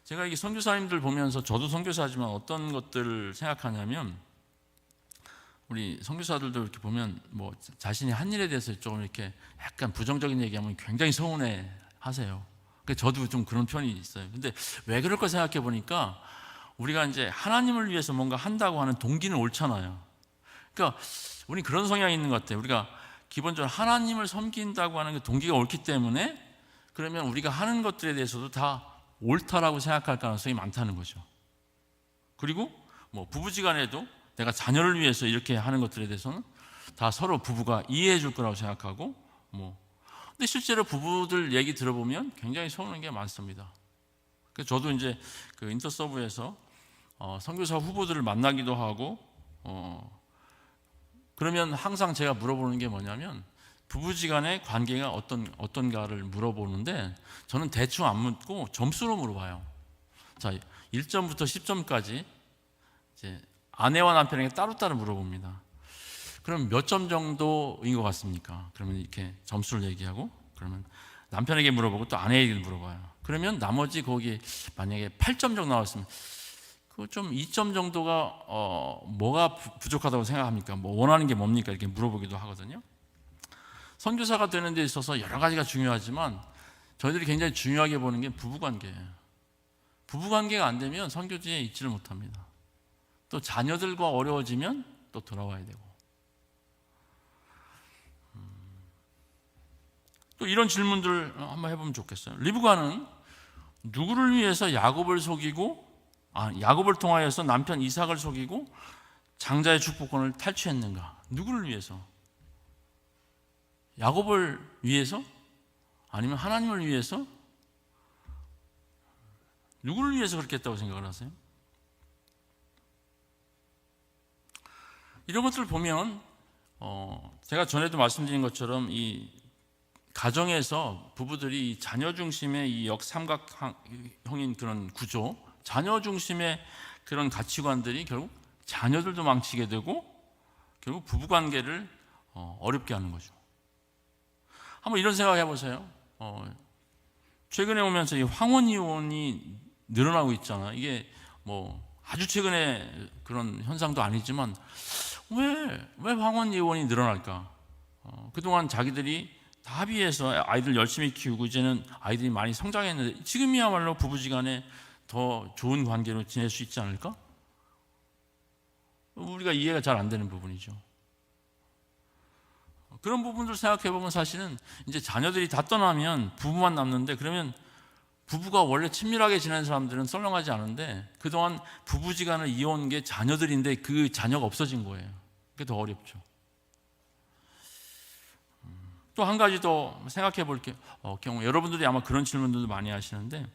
제가 이게 선교사님들 보면서 저도 선교사지만 어떤 것들을 생각하냐면 우리 선교사들도 이렇게 보면 뭐 자신이 한 일에 대해서 조금 이렇게 약간 부정적인 얘기하면 굉장히 서운해 하세요. 저도 좀 그런 편이 있어요. 근데 왜 그럴까 생각해 보니까 우리가 이제 하나님을 위해서 뭔가 한다고 하는 동기는 옳잖아요. 그러니까 우리 그런 성향이 있는 것 같아요. 우리가 기본적으로 하나님을 섬긴다고 하는 그 동기가 옳기 때문에 그러면 우리가 하는 것들에 대해서도 다 옳다라고 생각할 가능성이 많다는 거죠. 그리고 뭐 부부지간에도 내가 자녀를 위해서 이렇게 하는 것들에 대해서는 다 서로 부부가 이해해 줄 거라고 생각하고 근데 실제로 부부들 얘기 들어보면 굉장히 서운한 게 많습니다. 그래서 저도 이제 그 인터서브에서 선교사 후보들을 만나기도 하고 그러면 항상 제가 물어보는 게 뭐냐면 부부지간의 관계가 어떤가를 물어보는데 저는 대충 안 묻고 점수로 물어봐요. 자, 1점부터 10점까지 이제 아내와 남편에게 따로따로 물어봅니다. 그럼 몇 점 정도인 것 같습니까? 그러면 이렇게 점수를 얘기하고 그러면 남편에게 물어보고 또 아내에게 물어봐요. 그러면 나머지 거기 만약에 8점 정도 나왔으면 그 좀 2점 정도가 뭐가 부족하다고 생각합니까? 뭐 원하는 게 뭡니까? 이렇게 물어보기도 하거든요. 선교사가 되는 데 있어서 여러 가지가 중요하지만 저희들이 굉장히 중요하게 보는 게 부부관계예요. 부부관계가 안 되면 선교지에 있지를 못합니다. 또 자녀들과 어려워지면 또 돌아와야 되고 또 이런 질문들을 한번 해보면 좋겠어요. 리브가는 누구를 위해서 야곱을 속이고 야곱을 통하여서 남편 이삭을 속이고 장자의 축복권을 탈취했는가? 누구를 위해서? 야곱을 위해서? 아니면 하나님을 위해서? 누구를 위해서 그렇게 했다고 생각을 하세요? 이런 것들을 보면 제가 전에도 말씀드린 것처럼 이 가정에서 부부들이 자녀 중심의 이 역삼각형인 그런 구조, 자녀 중심의 그런 가치관들이 결국 자녀들도 망치게 되고 결국 부부관계를 어렵게 하는 거죠. 한번 이런 생각 해보세요. 최근에 오면서 이 황혼 이혼이 늘어나고 있잖아요. 이게 뭐 아주 최근에 그런 현상도 아니지만 왜 황혼 이혼이 늘어날까? 그동안 자기들이 다 합의해서 아이들 열심히 키우고 이제는 아이들이 많이 성장했는데 지금이야말로 부부지간에 더 좋은 관계로 지낼 수 있지 않을까? 우리가 이해가 잘 안 되는 부분이죠. 그런 부분들 생각해 보면 사실은 이제 자녀들이 다 떠나면 부부만 남는데 그러면 부부가 원래 친밀하게 지내는 사람들은 썰렁하지 않은데 그동안 부부지간을 이어온 게 자녀들인데 그 자녀가 없어진 거예요. 그게 더 어렵죠. 또 한 가지 더 생각해 볼 경우 여러분들이 아마 그런 질문들도 많이 하시는데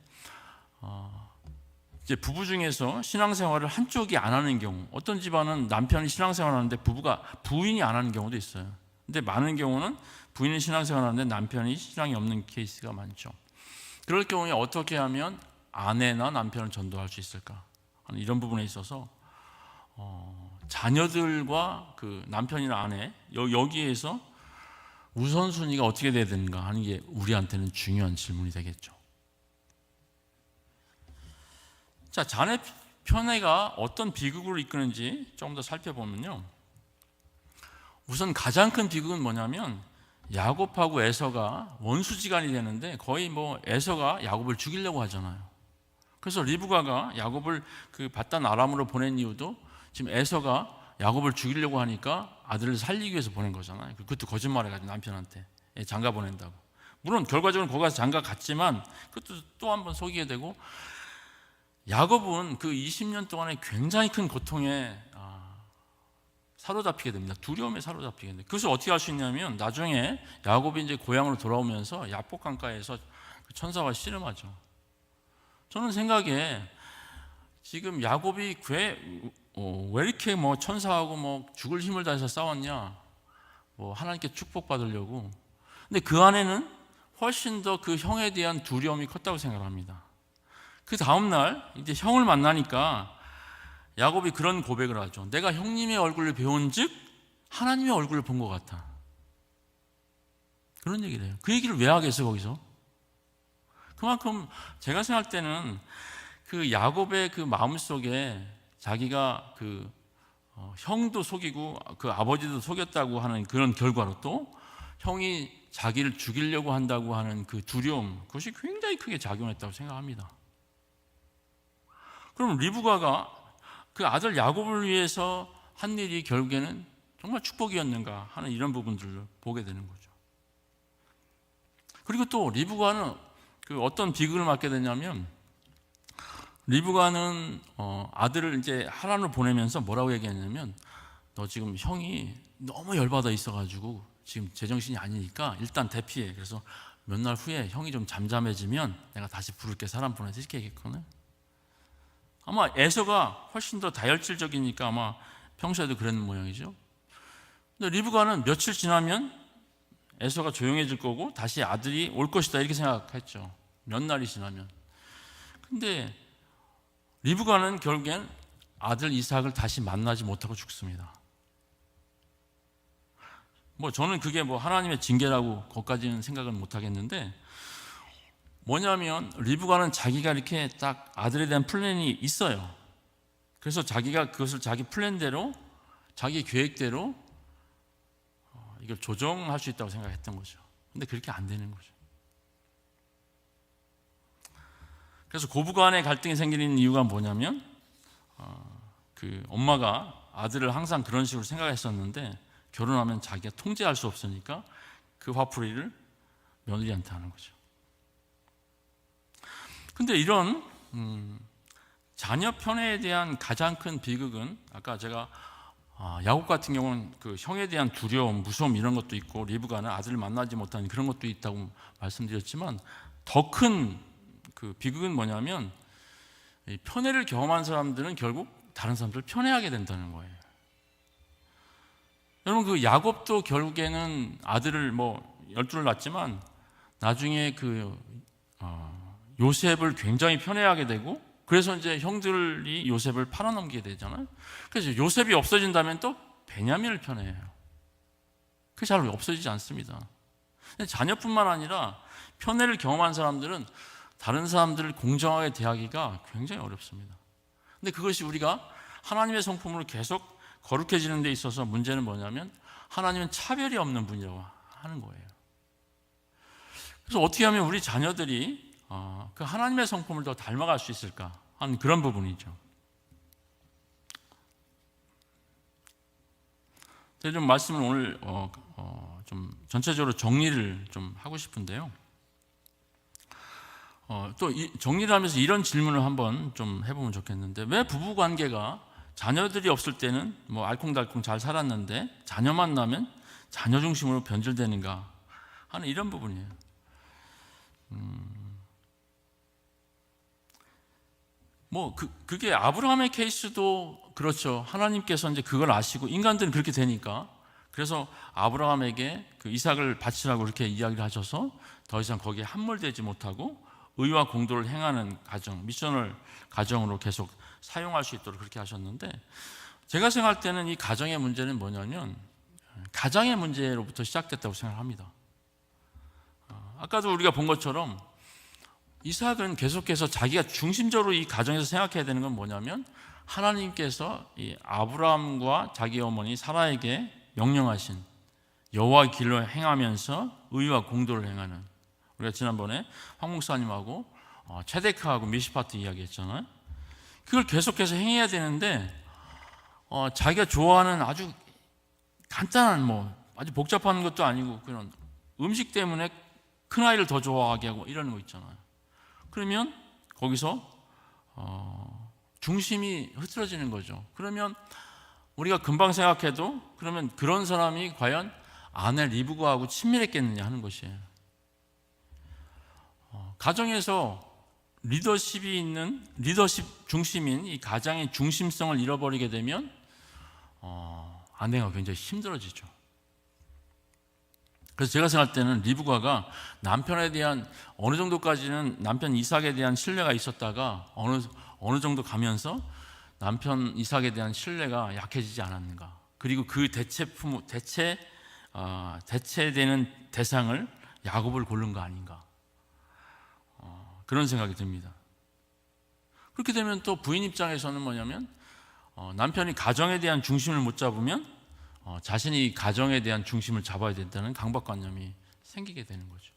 이제 부부 중에서 신앙생활을 한쪽이 안 하는 경우 어떤 집안은 남편이 신앙생활을 하는데 부인이 안 하는 경우도 있어요. 근데 많은 경우는 부인이 신앙생활을 하는데 남편이 신앙이 없는 케이스가 많죠. 그럴 경우에 어떻게 하면 아내나 남편을 전도할 수 있을까? 이런 부분에 있어서 자녀들과 그 남편이나 아내 여기에서 우선순위가 어떻게 돼야 되는가 하는 게 우리한테는 중요한 질문이 되겠죠. 자, 자녀 편애가 어떤 비극으로 이끄는지 조금 더 살펴보면요. 우선 가장 큰 비극은 뭐냐면 야곱하고 에서가 원수지간이 되는데 거의 뭐 에서가 야곱을 죽이려고 하잖아요. 그래서 리브가가 야곱을 그 바단 아람으로 보낸 이유도 지금 에서가 야곱을 죽이려고 하니까 아들을 살리기 위해서 보낸 거잖아요. 그것도 거짓말해가지고 남편한테 장가 보낸다고. 물론 결과적으로 거기 가서 장가 갔지만 그것도 또 한 번 속이게 되고 야곱은 그 20년 동안에 굉장히 큰 고통에 사로잡히게 됩니다. 두려움에 사로잡히게 됩니다. 그것을 어떻게 할 수 있냐면 나중에 야곱이 이제 고향으로 돌아오면서 야복 강가에서 천사와 씨름하죠. 저는 생각에 지금 야곱이 왜 이렇게 뭐 천사하고 뭐 죽을 힘을 다해서 싸웠냐? 뭐 하나님께 축복받으려고. 근데 그 안에는 훨씬 더 그 형에 대한 두려움이 컸다고 생각합니다. 그 다음날 이제 형을 만나니까 야곱이 그런 고백을 하죠. 내가 형님의 얼굴을 배운 즉 하나님의 얼굴을 본 것 같아. 그런 얘기를 해요. 그 얘기를 왜 하겠어 거기서? 그만큼 제가 생각할 때는 그 야곱의 그 마음 속에 자기가 형도 속이고 그 아버지도 속였다고 하는 그런 결과로 또 형이 자기를 죽이려고 한다고 하는 그 두려움, 그것이 굉장히 크게 작용했다고 생각합니다. 그럼 리브가가 그 아들 야곱을 위해서 한 일이 결국에는 정말 축복이었는가 하는 이런 부분들을 보게 되는 거죠. 그리고 또 리브가는 그 어떤 비극을 맞게 되냐면, 리브가는 아들을 이제 하란으로 보내면서 뭐라고 얘기했냐면, 너 지금 형이 너무 열받아 있어가지고 지금 제정신이 아니니까 일단 대피해. 그래서 몇 날 후에 형이 좀 잠잠해지면 내가 다시 부를게, 사람 보내서, 이렇게 얘기했거든요. 아마 에서가 훨씬 더 다혈질적이니까 아마 평소에도 그랬는 모양이죠. 근데 리브가는 며칠 지나면 에서가 조용해질 거고 다시 아들이 올 것이다, 이렇게 생각했죠. 몇 날이 지나면. 근데 리브가는 결국엔 아들 이삭을 다시 만나지 못하고 죽습니다. 저는 그게 하나님의 징계라고 거기까지는 생각은 못 하겠는데, 뭐냐면 리브가는 자기가 이렇게 딱 아들에 대한 플랜이 있어요. 그래서 자기가 그것을 자기 플랜대로, 자기 계획대로 이걸 조정할 수 있다고 생각했던 거죠. 근데 그렇게 안 되는 거죠. 그래서 고부간의 갈등이 생기는 이유가 뭐냐면, 그 엄마가 아들을 항상 그런 식으로 생각했었는데 결혼하면 자기가 통제할 수 없으니까 그 화풀이를 며느리한테 하는 거죠. 근데 이런 자녀 편애에 대한 가장 큰 비극은, 아까 제가 야곱 같은 경우는 그 형에 대한 두려움, 무서움 이런 것도 있고, 리브가는 아들을 만나지 못하는 그런 것도 있다고 말씀드렸지만, 더 큰 그 비극은 뭐냐면, 이 편애를 경험한 사람들은 결국 다른 사람들을 편애하게 된다는 거예요. 여러분, 그 야곱도 결국에는 아들을 12를 낳았지만 나중에 요셉을 굉장히 편애하게 되고, 그래서 이제 형들이 요셉을 팔아넘기게 되잖아요. 그래서 요셉이 없어진다면 또 베냐민을 편애해요. 그게 잘 없어지지 않습니다. 자녀뿐만 아니라 편애를 경험한 사람들은 다른 사람들을 공정하게 대하기가 굉장히 어렵습니다. 근데 그것이 우리가 하나님의 성품으로 계속 거룩해지는 데 있어서 문제는 뭐냐면, 하나님은 차별이 없는 분이라고 하는 거예요. 그래서 어떻게 하면 우리 자녀들이 그 하나님의 성품을 더 닮아갈 수 있을까 하는 그런 부분이죠. 제가 좀 말씀을 오늘 좀 전체적으로 정리를 좀 하고 싶은데요. 또 정리를 하면서 이런 질문을 한번 좀 해보면 좋겠는데, 왜 부부 관계가 자녀들이 없을 때는 알콩달콩 잘 살았는데 자녀만 나면 자녀 중심으로 변질되는가 하는 이런 부분이에요. 그게 아브라함의 케이스도 그렇죠. 하나님께서 이제 그걸 아시고 인간들은 그렇게 되니까, 그래서 아브라함에게 그 이삭을 바치라고 그렇게 이야기를 하셔서 더 이상 거기에 함몰되지 못하고 의와 공도를 행하는 가정, 미션을 가정으로 계속 사용할 수 있도록 그렇게 하셨는데, 제가 생각할 때는 이 가정의 문제는 뭐냐면 가장의 문제로부터 시작됐다고 생각합니다. 아까도 우리가 본 것처럼 이삭은 계속해서 자기가 중심적으로 이 가정에서 생각해야 되는 건 뭐냐면, 하나님께서 이 아브라함과 자기 어머니 사라에게 명령하신 여호와의 길로 행하면서 의와 공도를 행하는, 우리가 지난번에 황 목사님하고 체데크하고 미시파트 이야기했잖아요. 그걸 계속해서 행해야 되는데, 자기가 좋아하는 아주 간단한 아주 복잡한 것도 아니고 그런 음식 때문에 큰아이를 더 좋아하게 하고 이러는 거 있잖아요. 그러면 거기서 중심이 흐트러지는 거죠. 그러면 우리가 금방 생각해도, 그러면 그런 사람이 과연 아내 리브가하고 친밀했겠느냐 하는 것이에요. 가정에서 리더십이 있는, 리더십 중심인 이 가장의 중심성을 잃어버리게 되면 아내가 굉장히 힘들어지죠. 그래서 제가 생각할 때는 리브가가 남편에 대한 어느 정도까지는 남편 이삭에 대한 신뢰가 있었다가 어느 정도 가면서 남편 이삭에 대한 신뢰가 약해지지 않았는가. 그리고 그 대체되는 대상을 야곱을 고른 거 아닌가. 그런 생각이 듭니다. 그렇게 되면 또 부인 입장에서는 뭐냐면 남편이 가정에 대한 중심을 못 잡으면 자신이 가정에 대한 중심을 잡아야 된다는 강박관념이 생기게 되는 거죠.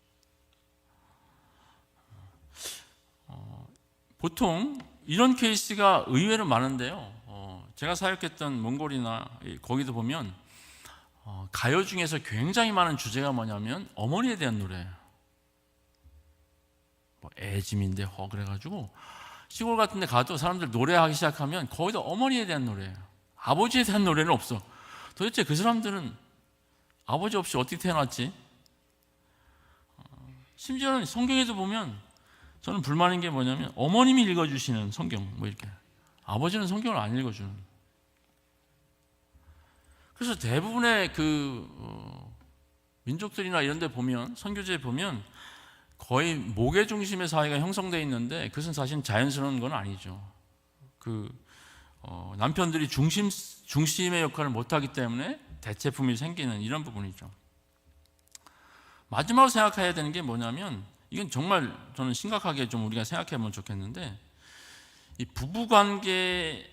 보통 이런 케이스가 의외로 많은데요. 제가 사역했던 몽골이나 거기도 보면 가요 중에서 굉장히 많은 주제가 뭐냐면 어머니에 대한 노래예요. 뭐 애짐인데 그래가지고 시골 같은 데 가도 사람들 노래하기 시작하면 거의 다 어머니에 대한 노래예요. 아버지에 대한 노래는 없어. 도대체 그 사람들은 아버지 없이 어떻게 태어났지? 심지어는 성경에도 보면 저는 불만인 게 뭐냐면 어머님이 읽어주시는 성경 뭐 이렇게, 아버지는 성경을 안 읽어주는. 그래서 대부분의 민족들이나 이런 데 보면, 선교지에 보면 거의 목의 중심의 사회가 형성되어 있는데 그것은 사실 자연스러운 건 아니죠. 남편들이 중심의 역할을 못하기 때문에 대체품이 생기는 이런 부분이죠. 마지막으로 생각해야 되는 게 뭐냐면, 이건 정말 저는 심각하게 좀 우리가 생각해 보면 좋겠는데, 이 부부관계의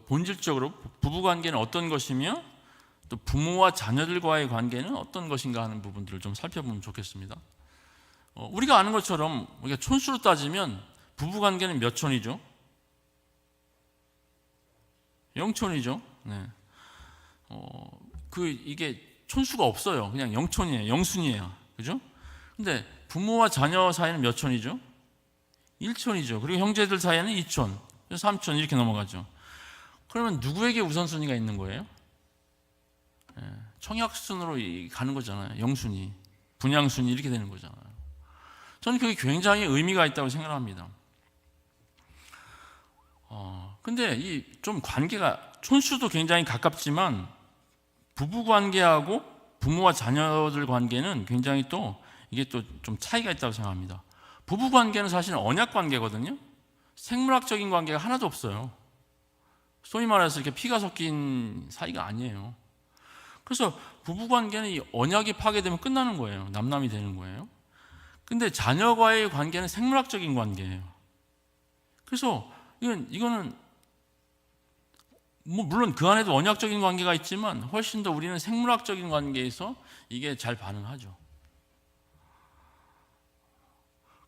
본질적으로 부부관계는 어떤 것이며 또 부모와 자녀들과의 관계는 어떤 것인가 하는 부분들을 좀 살펴보면 좋겠습니다. 우리가 아는 것처럼 우리가 촌수로 따지면 부부관계는 몇 촌이죠? 0촌이죠. 네. 이게 촌수가 없어요. 그냥 0촌이에요. 영순이에요. 그죠? 근데 부모와 자녀 사이는 몇 촌이죠? 1촌이죠. 그리고 형제들 사이에는 2촌, 3촌 이렇게 넘어가죠. 그러면 누구에게 우선순위가 있는 거예요? 청약순으로 가는 거잖아요. 영순위, 분양순위 이렇게 되는 거잖아요. 저는 그게 굉장히 의미가 있다고 생각합니다. 근데 이 좀 관계가 촌수도 굉장히 가깝지만 부부 관계하고 부모와 자녀들 관계는 굉장히 또 이게 또 좀 차이가 있다고 생각합니다. 부부 관계는 사실은 언약 관계거든요. 생물학적인 관계가 하나도 없어요. 소위 말해서 이렇게 피가 섞인 사이가 아니에요. 그래서 부부 관계는 이 언약이 파괴되면 끝나는 거예요. 남남이 되는 거예요. 근데 자녀와의 관계는 생물학적인 관계예요. 그래서 이거는 물론 그 안에도 언약적인 관계가 있지만 훨씬 더 우리는 생물학적인 관계에서 이게 잘 반응하죠.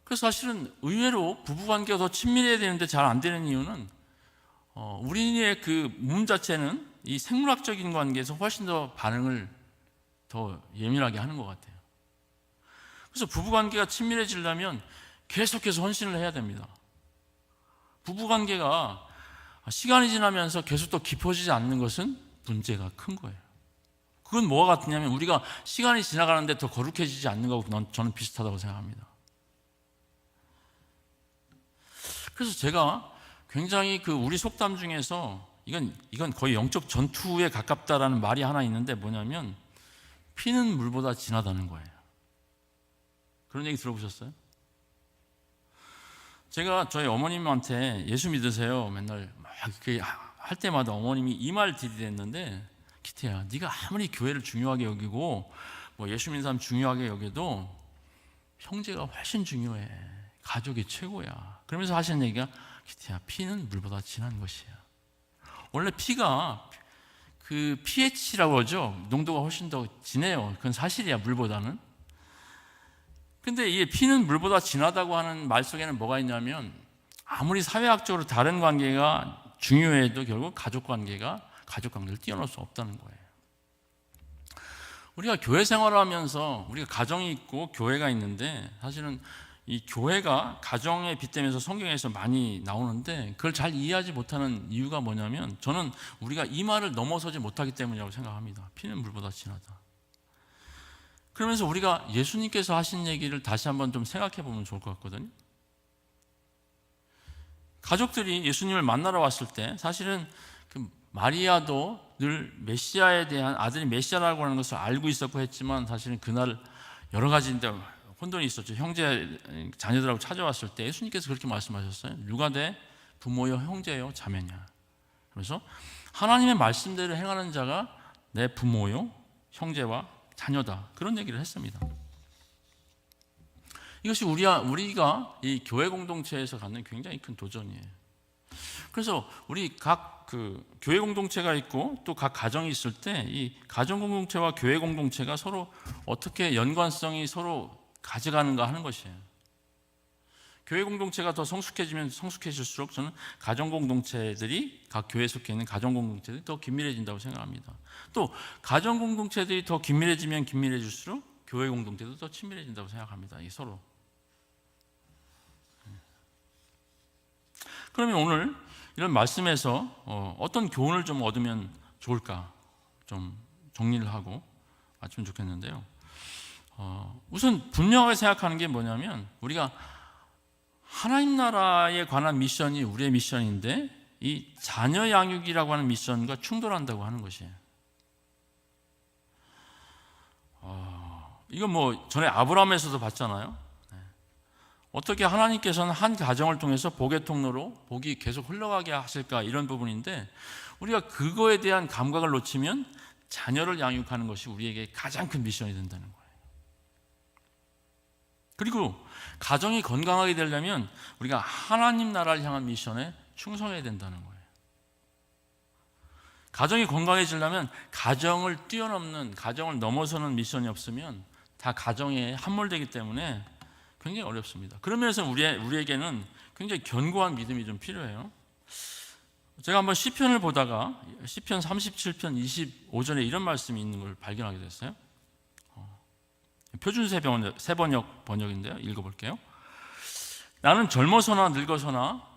그래서 사실은 의외로 부부관계가 더 친밀해야 되는데 잘 안 되는 이유는 우리의 그 몸 자체는 이 생물학적인 관계에서 훨씬 더 반응을 더 예민하게 하는 것 같아요. 그래서 부부관계가 친밀해지려면 계속해서 헌신을 해야 됩니다. 부부관계가 시간이 지나면서 계속 더 깊어지지 않는 것은 문제가 큰 거예요. 그건 뭐가 같으냐면 우리가 시간이 지나가는데 더 거룩해지지 않는 거하고 저는 비슷하다고 생각합니다. 그래서 제가 굉장히 우리 속담 중에서 이건 거의 영적 전투에 가깝다라는 말이 하나 있는데 뭐냐면 피는 물보다 진하다는 거예요. 그런 얘기 들어보셨어요? 제가 저희 어머님한테 예수 믿으세요 맨날 막 할 때마다 어머님이 이 말 들이댔는데, 기태야, 네가 아무리 교회를 중요하게 여기고 뭐 예수 믿는 사람 중요하게 여겨도 형제가 훨씬 중요해. 가족이 최고야. 그러면서 하시는 얘기가, 기태야, 피는 물보다 진한 것이야. 원래 피가 pH라고 하죠. 농도가 훨씬 더 진해요. 그건 사실이야, 물보다는. 근데 이게 피는 물보다 진하다고 하는 말 속에는 뭐가 있냐면, 아무리 사회학적으로 다른 관계가 중요해도 결국 가족관계를 뛰어넘을 수 없다는 거예요. 우리가 교회 생활을 하면서 우리가 가정이 있고 교회가 있는데, 사실은 이 교회가 가정에 빗대면서 성경에서 많이 나오는데 그걸 잘 이해하지 못하는 이유가 뭐냐면, 저는 우리가 이 말을 넘어서지 못하기 때문이라고 생각합니다. 피는 물보다 진하다. 그러면서 우리가 예수님께서 하신 얘기를 다시 한번 좀 생각해 보면 좋을 것 같거든요. 가족들이 예수님을 만나러 왔을 때 사실은 마리아도 늘 메시아에 대한, 아들이 메시아라고 하는 것을 알고 있었고 했지만 사실은 그날 여러 가지인데 혼돈이 있었죠. 형제 자녀들하고 찾아왔을 때 예수님께서 그렇게 말씀하셨어요. 누가 내 부모요 형제요 자매냐. 그래서 하나님의 말씀대로 행하는 자가 내 부모요 형제와 자녀다, 그런 얘기를 했습니다. 이것이 우리가 이 교회 공동체에서 갖는 굉장히 큰 도전이에요. 그래서 우리 각 교회 공동체가 있고 또 각 가정이 있을 때 이 가정 공동체와 교회 공동체가 서로 어떻게 연관성이 서로 가져가는가 하는 것이에요. 교회 공동체가 더 성숙해지면 성숙해질수록 저는 가정 공동체들이 각 교회에 속해 있는 가정 공동체들이 더 긴밀해진다고 생각합니다. 또 가정 공동체들이 더 긴밀해지면 긴밀해질수록 교회 공동체도 더 친밀해진다고 생각합니다. 이 서로. 그러면 오늘 이런 말씀에서 어떤 교훈을 좀 얻으면 좋을까 좀 정리를 하고 맞추면 좋겠는데요. 우선 분명하게 생각하는 게 뭐냐면 우리가 하나님 나라에 관한 미션이 우리의 미션인데 이 자녀 양육이라고 하는 미션과 충돌한다고 하는 것이에요. 이건 뭐 전에 아브라함에서도 봤잖아요. 어떻게 하나님께서는 한 가정을 통해서 복의 통로로 복이 계속 흘러가게 하실까 이런 부분인데 우리가 그거에 대한 감각을 놓치면 자녀를 양육하는 것이 우리에게 가장 큰 미션이 된다는 거예요. 그리고 가정이 건강하게 되려면 우리가 하나님 나라를 향한 미션에 충성해야 된다는 거예요. 가정이 건강해지려면 가정을 뛰어넘는, 가정을 넘어서는 미션이 없으면 다 가정에 함몰되기 때문에 굉장히 어렵습니다. 그런 면에서 우리에게는 굉장히 견고한 믿음이 좀 필요해요. 제가 한번 시편을 보다가 시편 37편 25절에 이런 말씀이 있는 걸 발견하게 됐어요. 표준 세번역 번역인데요. 읽어볼게요. 나는 젊어서나 늙어서나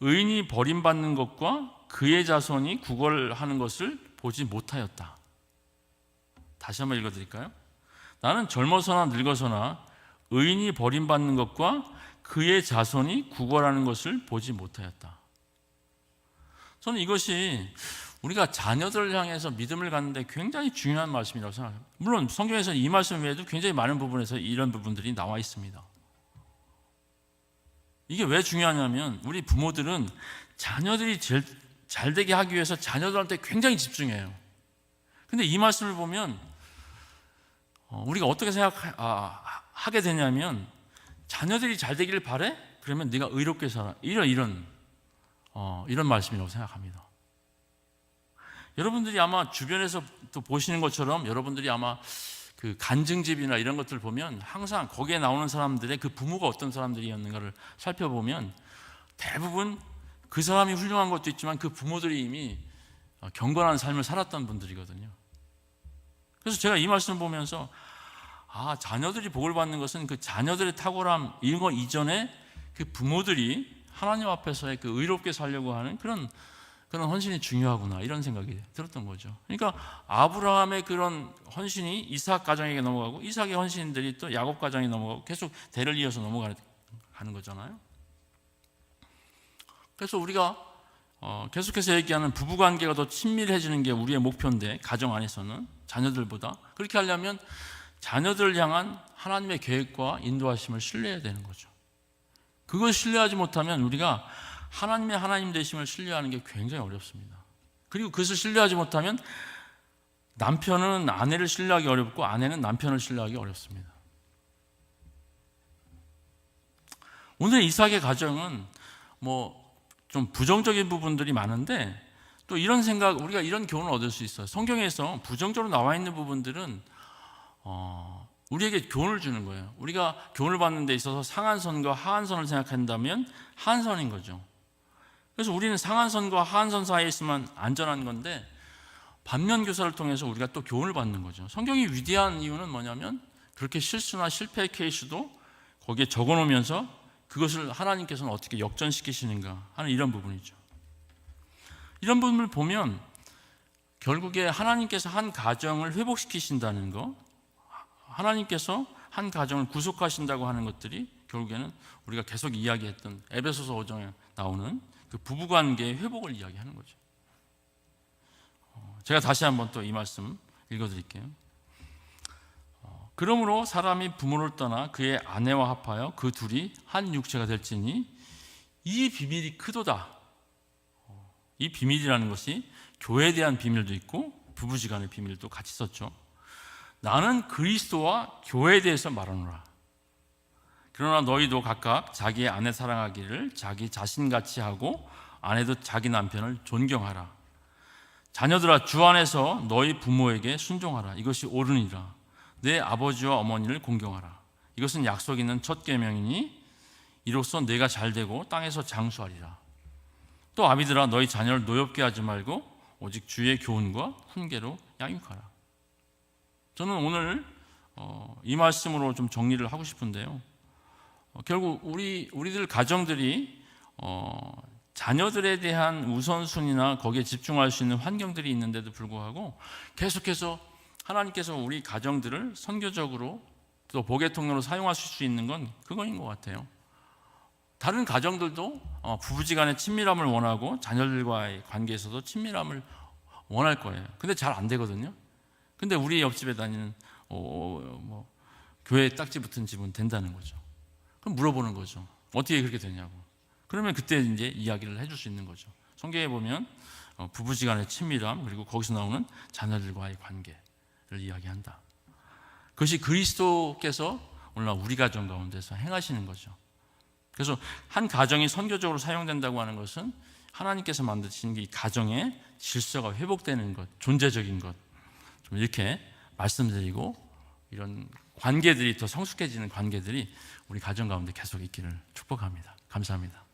의인이 버림받는 것과 그의 자손이 구걸하는 것을 보지 못하였다. 다시 한번 읽어드릴까요? 나는 젊어서나 늙어서나 의인이 버림받는 것과 그의 자손이 구걸하는 것을 보지 못하였다. 저는 이것이 우리가 자녀들을 향해서 믿음을 갖는데 굉장히 중요한 말씀이라고 생각합니다. 물론 성경에서 이 말씀 외에도 굉장히 많은 부분에서 이런 부분들이 나와 있습니다. 이게 왜 중요하냐면 우리 부모들은 자녀들이 제일 잘 되게 하기 위해서 자녀들한테 굉장히 집중해요. 근데 이 말씀을 보면 우리가 어떻게 하게 되냐면 자녀들이 잘 되기를 바래? 그러면 네가 의롭게 살아. 이런 말씀이라고 생각합니다. 여러분들이 아마 주변에서 또 보시는 것처럼 여러분들이 아마 그 간증집이나 이런 것들 보면 항상 거기에 나오는 사람들의 그 부모가 어떤 사람들이었는가를 살펴보면 대부분 그 사람이 훌륭한 것도 있지만 그 부모들이 이미 경건한 삶을 살았던 분들이거든요. 그래서 제가 이 말씀을 보면서 자녀들이 복을 받는 것은 그 자녀들의 탁월함 이거 이전에 그 부모들이 하나님 앞에서의 그 의롭게 살려고 하는 그런 헌신이 중요하구나 이런 생각이 들었던 거죠. 그러니까 아브라함의 그런 헌신이 이삭 가정에게 넘어가고 이삭의 헌신들이 또 야곱 가정에 넘어가고 계속 대를 이어서 넘어가는 거잖아요. 그래서 우리가 계속해서 얘기하는 부부관계가 더 친밀해지는 게 우리의 목표인데 가정 안에서는 자녀들보다 그렇게 하려면 자녀들을 향한 하나님의 계획과 인도하심을 신뢰해야 되는 거죠. 그걸 신뢰하지 못하면 우리가 하나님의 하나님 되심을 신뢰하는 게 굉장히 어렵습니다. 그리고 그것을 신뢰하지 못하면 남편은 아내를 신뢰하기 어렵고 아내는 남편을 신뢰하기 어렵습니다. 오늘 이삭의 가정은 좀 부정적인 부분들이 많은데 또 이런 생각, 우리가 이런 교훈을 얻을 수 있어요. 성경에서 부정적으로 나와 있는 부분들은 우리에게 교훈을 주는 거예요. 우리가 교훈을 받는 데 있어서 상한선과 하한선을 생각한다면 하한선인 거죠. 그래서 우리는 상한선과 하한선 사이에 있으면 안전한 건데 반면교사를 통해서 우리가 또 교훈을 받는 거죠. 성경이 위대한 이유는 뭐냐면 그렇게 실수나 실패 케이스도 거기에 적어놓으면서 그것을 하나님께서는 어떻게 역전시키시는가 하는 이런 부분이죠. 이런 부분을 보면 결국에 하나님께서 한 가정을 회복시키신다는 거, 하나님께서 한 가정을 구속하신다고 하는 것들이 결국에는 우리가 계속 이야기했던 에베소서 5장에 나오는 그 부부관계의 회복을 이야기하는 거죠. 제가 다시 한번 또 이 말씀 읽어드릴게요. 그러므로 사람이 부모를 떠나 그의 아내와 합하여 그 둘이 한 육체가 될지니 이 비밀이 크도다. 이 비밀이라는 것이 교회에 대한 비밀도 있고 부부지간의 비밀도 같이 썼죠. 나는 그리스도와 교회에 대해서 말하노라. 그러나 너희도 각각 자기의 아내 사랑하기를 자기 자신같이 하고 아내도 자기 남편을 존경하라. 자녀들아, 주 안에서 너희 부모에게 순종하라. 이것이 옳으니라. 내 아버지와 어머니를 공경하라. 이것은 약속 있는 첫 계명이니 이로써 내가 잘되고 땅에서 장수하리라. 또 아비들아, 너희 자녀를 노엽게 하지 말고 오직 주의 교훈과 훈계로 양육하라. 저는 오늘 이 말씀으로 좀 정리를 하고 싶은데요. 결국 우리들 가정들이 자녀들에 대한 우선순위나 거기에 집중할 수 있는 환경들이 있는데도 불구하고 계속해서 하나님께서 우리 가정들을 선교적으로 또 복의 통로로 사용하실 수 있는 건 그거인 것 같아요. 다른 가정들도 부부지간의 친밀함을 원하고 자녀들과의 관계에서도 친밀함을 원할 거예요. 근데 잘 안 되거든요. 근데 우리 옆집에 다니는 교회에 딱지 붙은 집은 된다는 거죠. 그럼 물어보는 거죠. 어떻게 그렇게 되냐고. 그러면 그때 이제 이야기를 해줄 수 있는 거죠. 성경에 보면 부부지간의 친밀함, 그리고 거기서 나오는 자녀들과의 관계를 이야기한다. 그것이 그리스도께서 오늘날 우리 가정 가운데서 행하시는 거죠. 그래서 한 가정이 선교적으로 사용된다고 하는 것은 하나님께서 만드신 이 가정의 질서가 회복되는 것, 존재적인 것, 좀 이렇게 말씀드리고, 이런 관계들이 더 성숙해지는 관계들이 우리 가정 가운데 계속 있기를 축복합니다. 감사합니다.